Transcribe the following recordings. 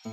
So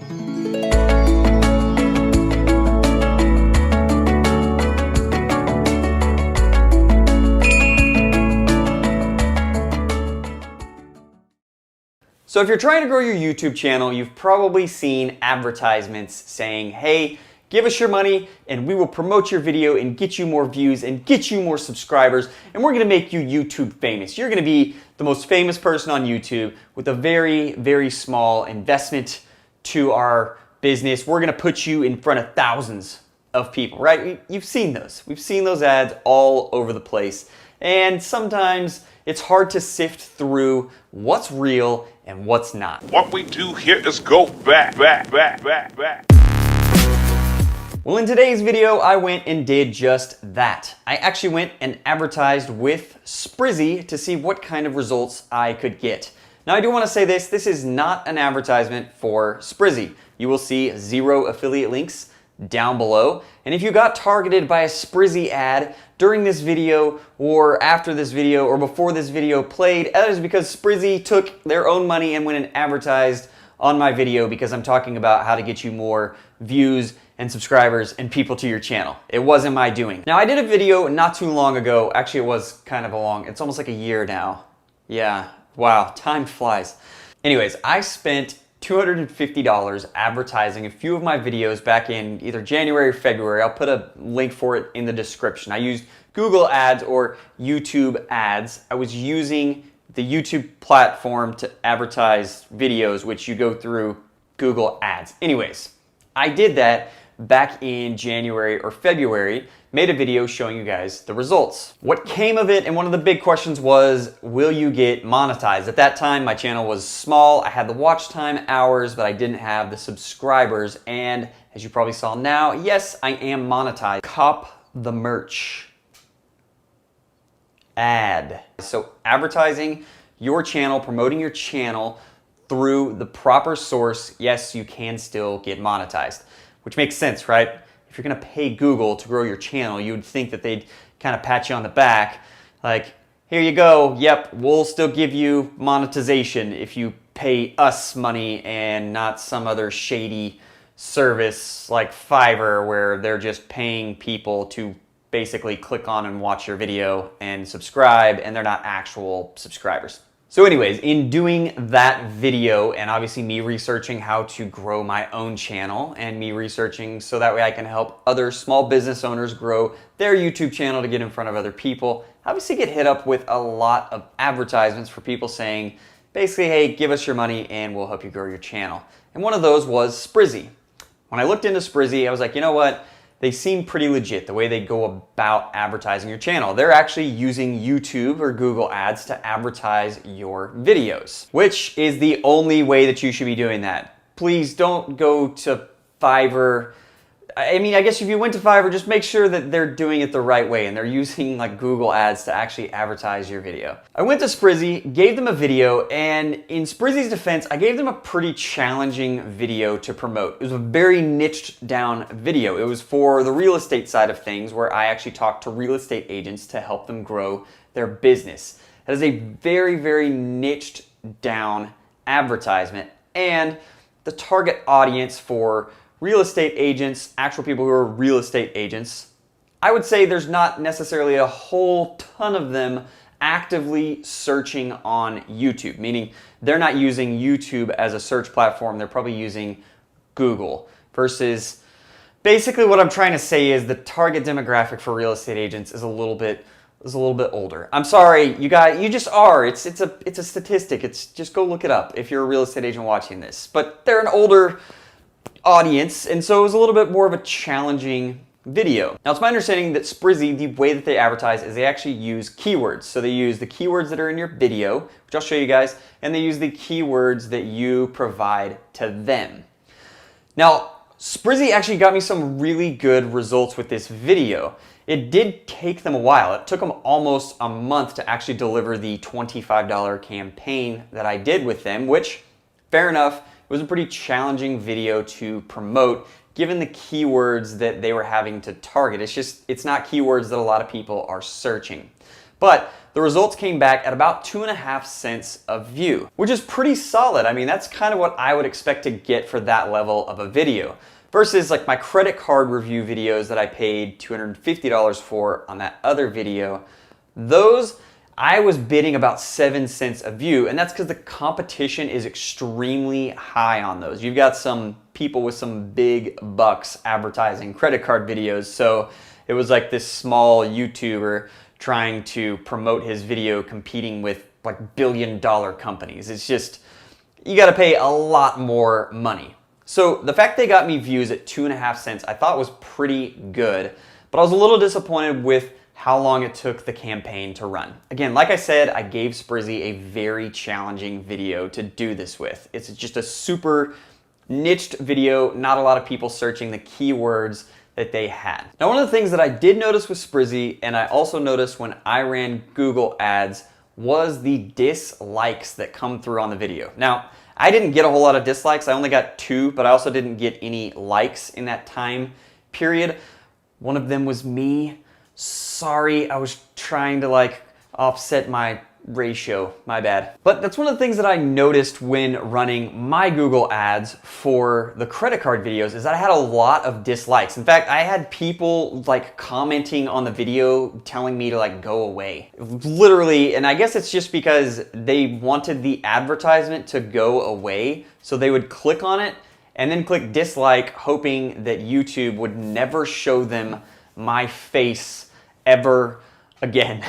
if you're trying to grow your YouTube channel, you've probably seen advertisements saying, hey, give us your money and we will promote your video and get you more views and get you more subscribers and we're gonna make you YouTube famous. You're gonna be the most famous person on YouTube with a very, very small investment to our business. We're gonna put you in front of thousands of people, right? You've seen those. We've seen those ads all over the place. And sometimes it's hard to sift through what's real and what's not. What we do here is go back. Well, in today's video, I went and did just that. I actually went and advertised with SPIZZY to see what kind of results I could get. Now, I do want to say this is not an advertisement for SPIZZY. You will see 0 affiliate links down below. And if you got targeted by a SPIZZY ad during this video or after this video or before this video played, that is because SPIZZY took their own money and went and advertised on my video because I'm talking about how to get you more views and subscribers and people to your channel. It wasn't my doing. Now, I did a video not too long ago. Actually, it was kind of it's almost like a year now. Yeah, wow, time flies. Anyways, I spent $250 advertising a few of my videos back in either January or February. I'll put a link for it in the description. I used Google Ads or YouTube Ads. I was using the YouTube platform to advertise videos, which you go through Google Ads. Anyways, I did that back in January or February, made a video showing you guys the results. What came of it, and one of the big questions was, will you get monetized? At that time, my channel was small. I had the watch time hours, but I didn't have the subscribers. And as you probably saw now, yes, I am monetized. Cop the merch. Ad. So advertising your channel, promoting your channel through the proper source, yes, you can still get monetized. Which makes sense, right? If you're gonna pay Google to grow your channel, you would think that they'd kind of pat you on the back, like, here you go, yep, we'll still give you monetization if you pay us money and not some other shady service like Fiverr where they're just paying people to basically click on and watch your video and subscribe and they're not actual subscribers. So anyways, in doing that video and obviously me researching how to grow my own channel and me researching so that way I can help other small business owners grow their YouTube channel to get in front of other people, I obviously get hit up with a lot of advertisements for people saying, basically, hey, give us your money and we'll help you grow your channel. And one of those was SPIZZY. When I looked into SPIZZY, I was like, you know what? They seem pretty legit, the way they go about advertising your channel. They're actually using YouTube or Google Ads to advertise your videos, which is the only way that you should be doing that. Please don't go to Fiverr. I mean, I guess if you went to Fiverr, just make sure that they're doing it the right way and they're using like Google Ads to actually advertise your video. I went to SPIZZY, gave them a video, and in SPIZZY's defense, I gave them a pretty challenging video to promote. It was a very niched down video. It was for the real estate side of things where I actually talked to real estate agents to help them grow their business. That is a very, very niched down advertisement, and the target audience for real estate agents, actual people who are real estate agents, I would say there's not necessarily a whole ton of them actively searching on YouTube, meaning they're not using YouTube as a search platform, they're probably using Google, versus basically what I'm trying to say is the target demographic for real estate agents is a little bit older. I'm sorry, you guys, you just are. It's a statistic. It's just go look it up if you're a real estate agent watching this. But they're an older audience, and so it was a little bit more of a challenging video. Now, it's my understanding that SPIZZY, the way that they advertise is they actually use keywords. So they use the keywords that are in your video, which I'll show you guys, and they use the keywords that you provide to them. Now, SPIZZY actually got me some really good results with this video. It did take them a while. It took them almost a month to actually deliver the $25 campaign that I did with them, which, fair enough, it was a pretty challenging video to promote given the keywords that they were having to target. It's not keywords that a lot of people are searching. But the results came back at about 2.5 cents a view, which is pretty solid. I mean, that's kind of what I would expect to get for that level of a video. Versus like my credit card review videos that I paid $250 for on that other video, those I was bidding about 7 cents a view, and that's because the competition is extremely high on those. You've got some people with some big bucks advertising credit card videos, so it was like this small YouTuber trying to promote his video competing with like billion-dollar companies. It's just, you gotta pay a lot more money. So the fact they got me views at 2.5 cents I thought was pretty good, but I was a little disappointed with how long it took the campaign to run. Again, like I said, I gave SPIZZY a very challenging video to do this with. It's just a super niched video, not a lot of people searching the keywords that they had. Now, one of the things that I did notice with SPIZZY, and I also noticed when I ran Google ads, was the dislikes that come through on the video. Now, I didn't get a whole lot of dislikes. I only got 2, but I also didn't get any likes in that time period. One of them was me. Sorry, I was trying to like offset my ratio, my bad. But that's one of the things that I noticed when running my Google ads for the credit card videos is that I had a lot of dislikes. In fact, I had people like commenting on the video telling me to like go away. Literally, and I guess it's just because they wanted the advertisement to go away, so they would click on it and then click dislike, hoping that YouTube would never show them my face ever again.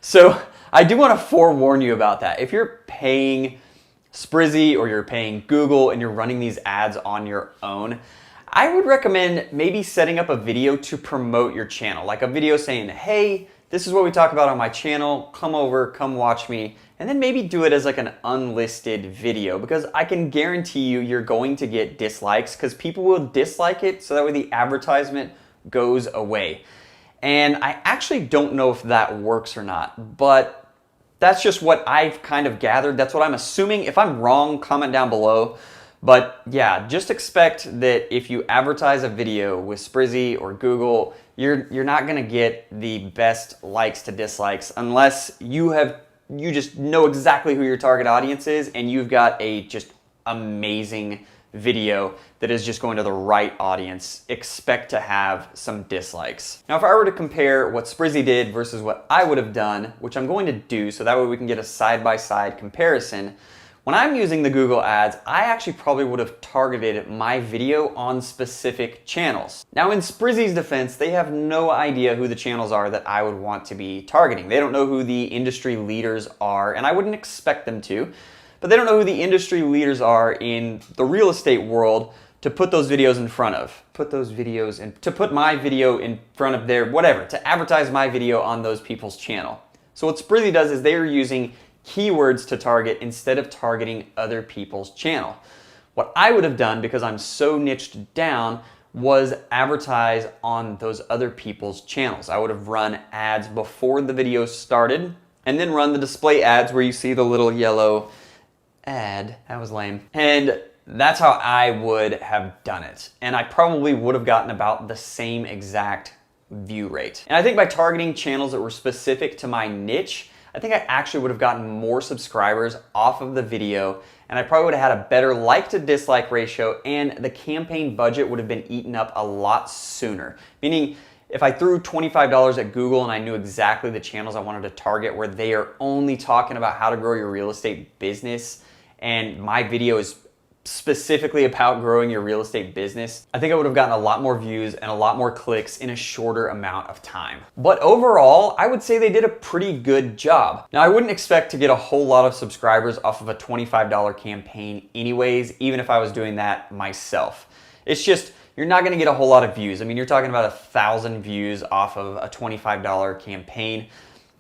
So I do want to forewarn you about that. If you're paying SPIZZY or you're paying Google and you're running these ads on your own, I would recommend maybe setting up a video to promote your channel. Like a video saying, hey, this is what we talk about on my channel. Come over, come watch me. And then maybe do it as like an unlisted video, because I can guarantee you you're going to get dislikes because people will dislike it so that way the advertisement goes away. And I actually don't know if that works or not, but that's just what I've kind of gathered. That's what I'm assuming. If I'm wrong, comment down below. But yeah, just expect that if you advertise a video with SPIZZY or Google, you're not gonna get the best likes to dislikes unless you just know exactly who your target audience is and you've got a just amazing video that is just going to the right audience. Expect to have some dislikes. Now, if I were to compare what SPIZZY did versus what I would have done, which I'm going to do so that way we can get a side-by-side comparison, when I'm using the Google ads, I actually probably would have targeted my video on specific channels. Now, in SPIZZY's defense, they have no idea who the channels are that I would want to be targeting. They don't know who the industry leaders are, and I wouldn't expect them to. But they don't know who the industry leaders are in the real estate world to put those videos in front of. To put my video in front of their, whatever, to advertise my video on those people's channel. So what SPIZZY does is they are using keywords to target instead of targeting other people's channel. What I would have done, because I'm so niched down, was advertise on those other people's channels. I would have run ads before the video started and then run the display ads where you see the little yellow ad. That was lame. And that's how I would have done it. And I probably would have gotten about the same exact view rate. And I think by targeting channels that were specific to my niche, I think I actually would have gotten more subscribers off of the video, and I probably would have had a better like to dislike ratio, and the campaign budget would have been eaten up a lot sooner. Meaning, if I threw $25 at Google and I knew exactly the channels I wanted to target where they are only talking about how to grow your real estate business, and my video is specifically about growing your real estate business, I think I would have gotten a lot more views and a lot more clicks in a shorter amount of time. But overall, I would say they did a pretty good job. Now, I wouldn't expect to get a whole lot of subscribers off of a $25 campaign anyways, even if I was doing that myself. It's just, you're not gonna get a whole lot of views. I mean, you're talking about 1,000 views off of a $25 campaign,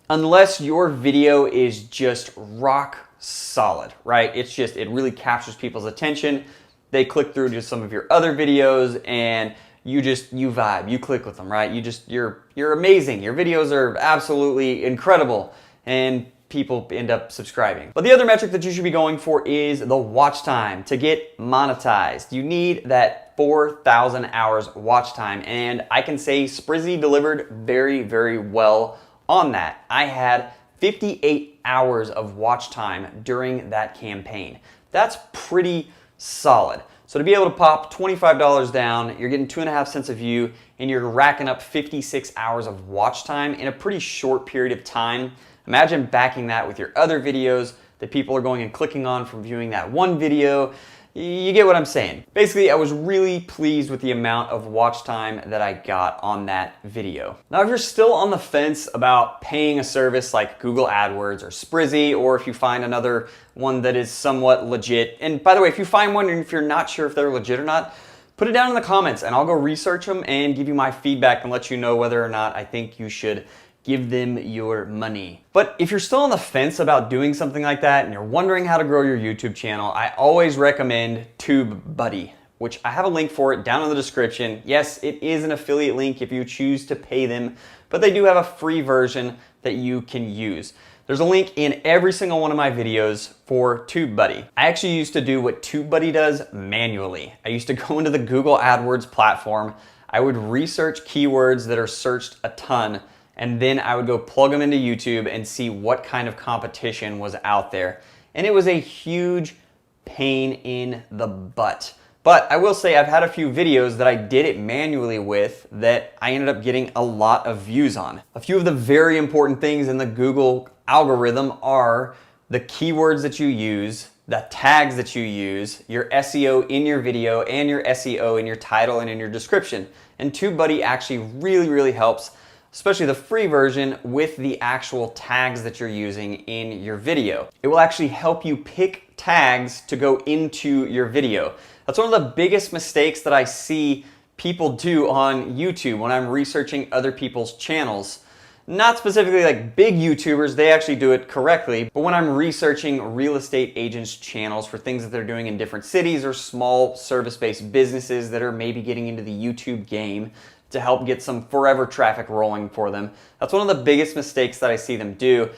unless your video is just rock solid, right? It's just, it really captures people's attention. They click through to some of your other videos and you vibe, you click with them, right? You're amazing. Your videos are absolutely incredible and people end up subscribing. But the other metric that you should be going for is the watch time to get monetized. You need that 4,000 hours watch time, and I can say SPIZZY delivered very, very well On that, I had 58 hours of watch time during that campaign. That's pretty solid. So to be able to pop $25 down, you're getting 2.5 cents a view, and you're racking up 56 hours of watch time in a pretty short period of time. Imagine backing that with your other videos that people are going and clicking on from viewing that one video. You get what I'm saying. Basically, I was really pleased with the amount of watch time that I got on that video. Now, if you're still on the fence about paying a service like Google AdWords or SPIZZY, or if you find another one that is somewhat legit, and by the way, if you find one and if you're not sure if they're legit or not, put it down in the comments and I'll go research them and give you my feedback and let you know whether or not I think you should give them your money. But if you're still on the fence about doing something like that and you're wondering how to grow your YouTube channel, I always recommend TubeBuddy, which I have a link for it down in the description. Yes, it is an affiliate link if you choose to pay them, but they do have a free version that you can use. There's a link in every single one of my videos for TubeBuddy. I actually used to do what TubeBuddy does manually. I used to go into the Google AdWords platform. I would research keywords that are searched a ton, and then I would go plug them into YouTube and see what kind of competition was out there. And it was a huge pain in the butt. But I will say I've had a few videos that I did it manually with that I ended up getting a lot of views on. A few of the very important things in the Google algorithm are the keywords that you use, the tags that you use, your SEO in your video, and your SEO in your title and in your description. And TubeBuddy actually really helps, especially the free version, with the actual tags that you're using in your video. It will actually help you pick tags to go into your video. That's one of the biggest mistakes that I see people do on YouTube when I'm researching other people's channels. Not specifically like big YouTubers, they actually do it correctly, but when I'm researching real estate agents' channels for things that they're doing in different cities or small service-based businesses that are maybe getting into the YouTube game to help get some forever traffic rolling for them. That's one of the biggest mistakes that I see them do,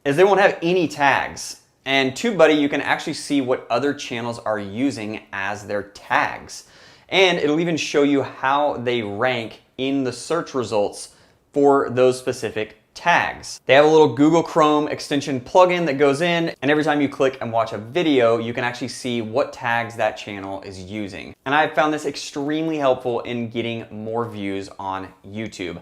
is they won't have any tags. And TubeBuddy, you can actually see what other channels are using as their tags. And it'll even show you how they rank in the search results for those specific tags. They have a little Google Chrome extension plugin that goes in, and every time you click and watch a video, you can actually see what tags that channel is using. And I've found this extremely helpful in getting more views on YouTube.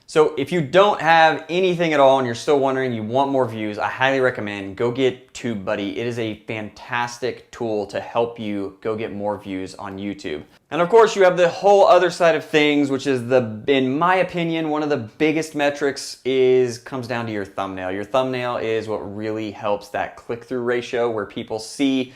So if you don't have anything at all and you're still wondering, you want more views, I highly recommend go get TubeBuddy. It is a fantastic tool to help you go get more views on YouTube. And of course, you have the whole other side of things, which is in my opinion, one of the biggest metrics comes down to your thumbnail. Your thumbnail is what really helps that click-through ratio, where people see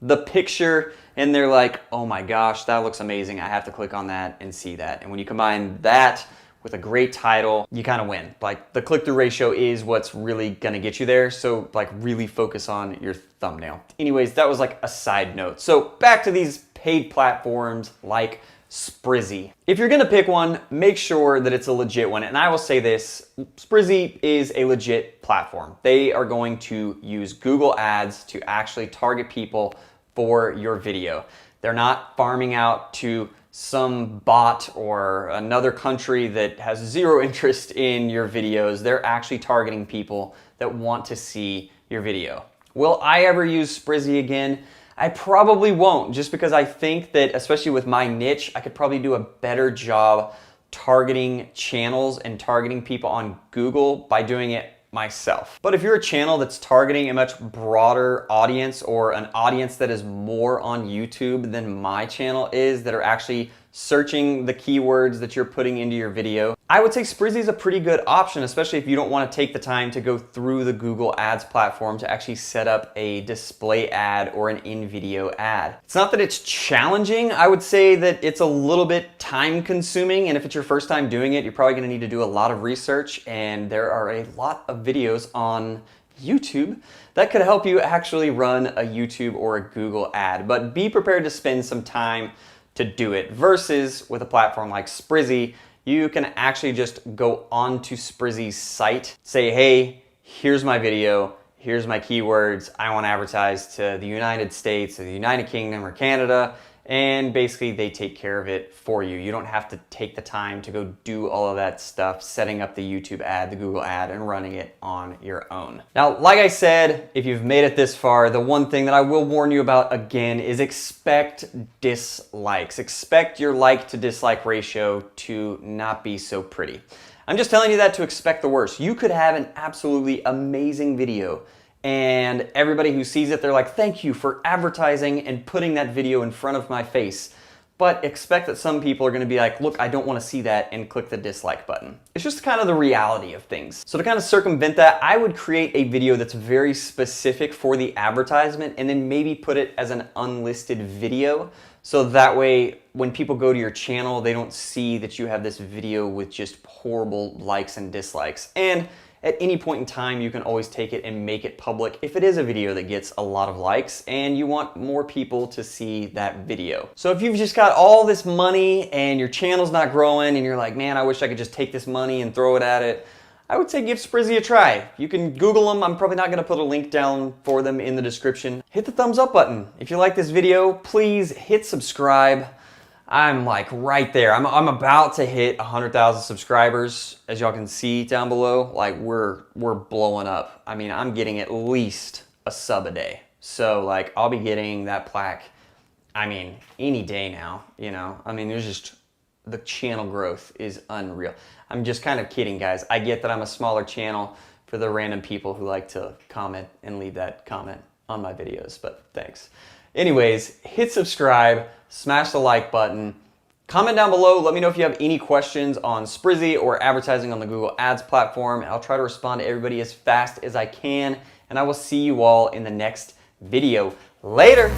the picture and they're like, oh my gosh, that looks amazing. I have to click on that and see that. And when you combine that with a great title, you kind of win. Like, the click-through ratio is what's really gonna get you there. So like, really focus on your thumbnail. Anyways, that was like a side note. So back to these paid platforms like SPIZZY. If you're gonna pick one, make sure that it's a legit one. And I will say this, SPIZZY is a legit platform. They are going to use Google Ads to actually target people for your video. They're not farming out to some bot or another country that has zero interest in your videos. They're actually targeting people that want to see your video. Will I ever use SPIZZY again? I probably won't, just because I think that, especially with my niche, I could probably do a better job targeting channels and targeting people on Google by doing it myself. But if you're a channel that's targeting a much broader audience, or an audience that is more on YouTube than my channel is, that are actually searching the keywords that you're putting into your video, I would say SPIZZY is a pretty good option, especially if you don't want to take the time to go through the Google Ads platform to actually set up a display ad or an in-video ad. It's not that it's challenging. I would say that it's a little bit time consuming, and if it's your first time doing it, you're probably going to need to do a lot of research, and there are a lot of videos on YouTube that could help you actually run a YouTube or a Google ad. But be prepared to spend some time to do it, versus with a platform like SPIZZY, you can actually just go onto SPIZZY's site, say, hey, here's my video, here's my keywords, I want to advertise to the United States or the United Kingdom or Canada, and basically they take care of it for you. You don't have to take the time to go do all of that stuff, setting up the YouTube ad, the Google ad, and running it on your own. Now, like I said, if you've made it this far, the one thing that I will warn you about again is expect dislikes. Expect your like to dislike ratio to not be so pretty. I'm just telling you that to expect the worst. You could have an absolutely amazing video and everybody who sees it, they're like, thank you for advertising and putting that video in front of my face. But expect that some people are gonna be like, look, I don't wanna see that, and click the dislike button. It's just kind of the reality of things. So to kind of circumvent that, I would create a video that's very specific for the advertisement and then maybe put it as an unlisted video. So that way, when people go to your channel, they don't see that you have this video with just horrible likes and dislikes. And at any point in time, you can always take it and make it public if it is a video that gets a lot of likes and you want more people to see that video. So if you've just got all this money and your channel's not growing and you're like, man, I wish I could just take this money and throw it at it, I would say give SPIZZY a try. You can Google them. I'm probably not gonna put a link down for them in the description. Hit the thumbs up button. If you like this video, please hit subscribe. I'm like right there. I'm about to hit 100,000 subscribers. As y'all can see down below, like we're blowing up. I mean, I'm getting at least a sub a day. So like I'll be getting that plaque, I mean, any day now, you know? I mean, there's just, the channel growth is unreal. I'm just kind of kidding, guys. I get that I'm a smaller channel for the random people who like to comment and leave that comment on my videos, but thanks. Anyways, hit subscribe, smash the like button, comment down below, let me know if you have any questions on SPIZZY or advertising on the Google Ads platform. I'll try to respond to everybody as fast as I can, and I will see you all in the next video. Later!